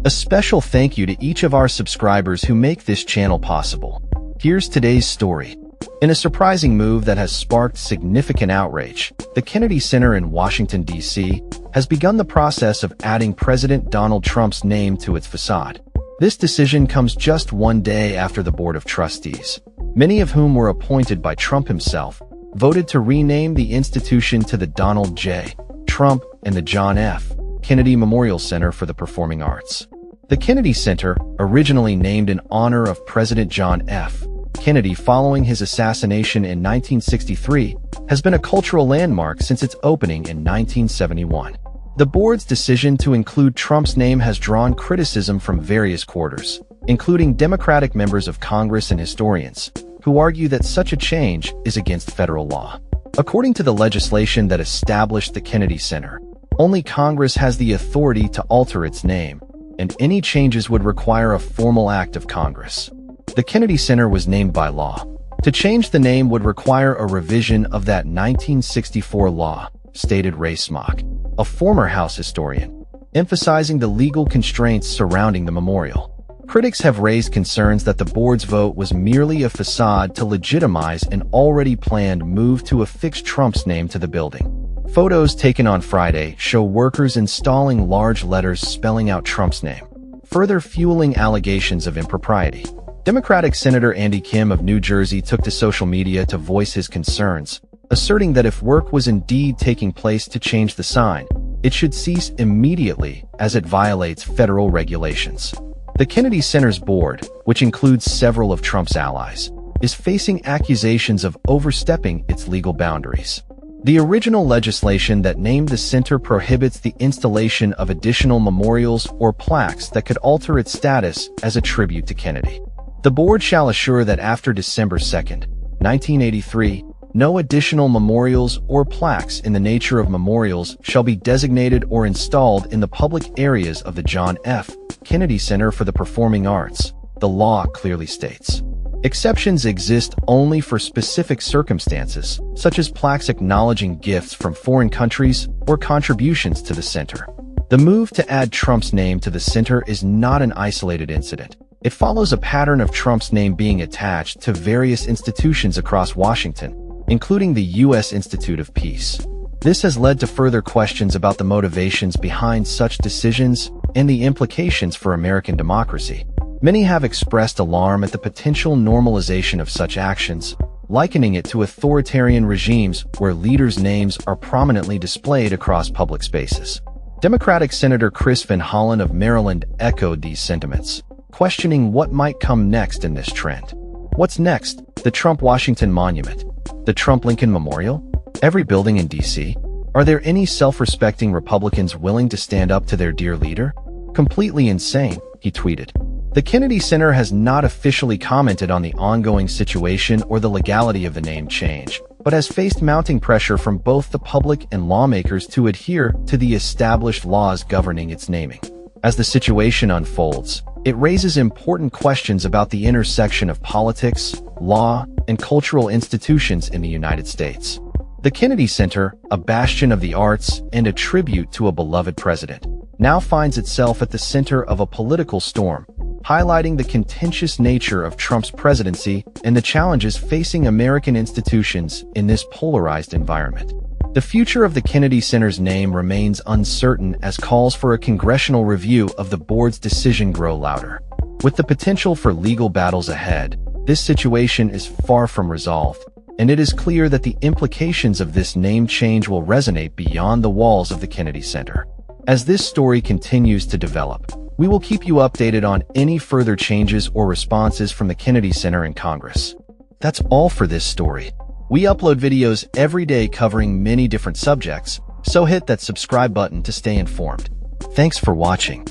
A special thank you to each of our subscribers who make this channel possible. Here's today's story. In a surprising move that has sparked significant outrage, the Kennedy Center in Washington, D.C. has begun the process of adding President Donald Trump's name to its facade. This decision comes just one day after the Board of Trustees, many of whom were appointed by Trump himself, voted to rename the institution to the Donald J. Trump and the John F. Kennedy Memorial Center for the Performing Arts. The Kennedy Center, originally named in honor of President John F. Kennedy following his assassination in 1963, has been a cultural landmark since its opening in 1971. The board's decision to include Trump's name has drawn criticism from various quarters, including Democratic members of Congress and historians, who argue that such a change is against federal law. According to the legislation that established the Kennedy Center, only Congress has the authority to alter its name, and any changes would require a formal act of Congress. The Kennedy Center was named by law. To change the name would require a revision of that 1964 law, stated Ray Smock, a former House historian, emphasizing the legal constraints surrounding the memorial. Critics have raised concerns that the board's vote was merely a facade to legitimize an already planned move to affix Trump's name to the building. Photos taken on Friday show workers installing large letters spelling out Trump's name, further fueling allegations of impropriety. Democratic Senator Andy Kim of New Jersey took to social media to voice his concerns, asserting that if work was indeed taking place to change the sign, it should cease immediately as it violates federal regulations. The Kennedy Center's board, which includes several of Trump's allies, is facing accusations of overstepping its legal boundaries. The original legislation that named the center prohibits the installation of additional memorials or plaques that could alter its status as a tribute to Kennedy. The board shall assure that after December 2, 1983, no additional memorials or plaques in the nature of memorials shall be designated or installed in the public areas of the John F. Kennedy Center for the Performing Arts, the law clearly states. Exceptions exist only for specific circumstances, such as plaques acknowledging gifts from foreign countries or contributions to the center. The move to add Trump's name to the center is not an isolated incident. It follows a pattern of Trump's name being attached to various institutions across Washington, including the U.S. Institute of Peace. This has led to further questions about the motivations behind such decisions and the implications for American democracy. Many have expressed alarm at the potential normalization of such actions, likening it to authoritarian regimes where leaders' names are prominently displayed across public spaces. Democratic Senator Chris Van Hollen of Maryland echoed these sentiments, questioning what might come next in this trend. What's next? The Trump Washington Monument? The Trump Lincoln Memorial? Every building in D.C.? Are there any self-respecting Republicans willing to stand up to their dear leader? Completely insane, he tweeted. The Kennedy Center has not officially commented on the ongoing situation or the legality of the name change, but has faced mounting pressure from both the public and lawmakers to adhere to the established laws governing its naming. As the situation unfolds, it raises important questions about the intersection of politics, law, and cultural institutions in the United States. The Kennedy Center, a bastion of the arts and a tribute to a beloved president, now finds itself at the center of a political storm, highlighting the contentious nature of Trump's presidency and the challenges facing American institutions in this polarized environment. The future of the Kennedy Center's name remains uncertain as calls for a congressional review of the board's decision grow louder. With the potential for legal battles ahead, this situation is far from resolved, and it is clear that the implications of this name change will resonate beyond the walls of the Kennedy Center. As this story continues to develop, we will keep you updated on any further changes or responses from the Kennedy Center and Congress. That's all for this story. We upload videos every day covering many different subjects, so hit that subscribe button to stay informed. Thanks for watching.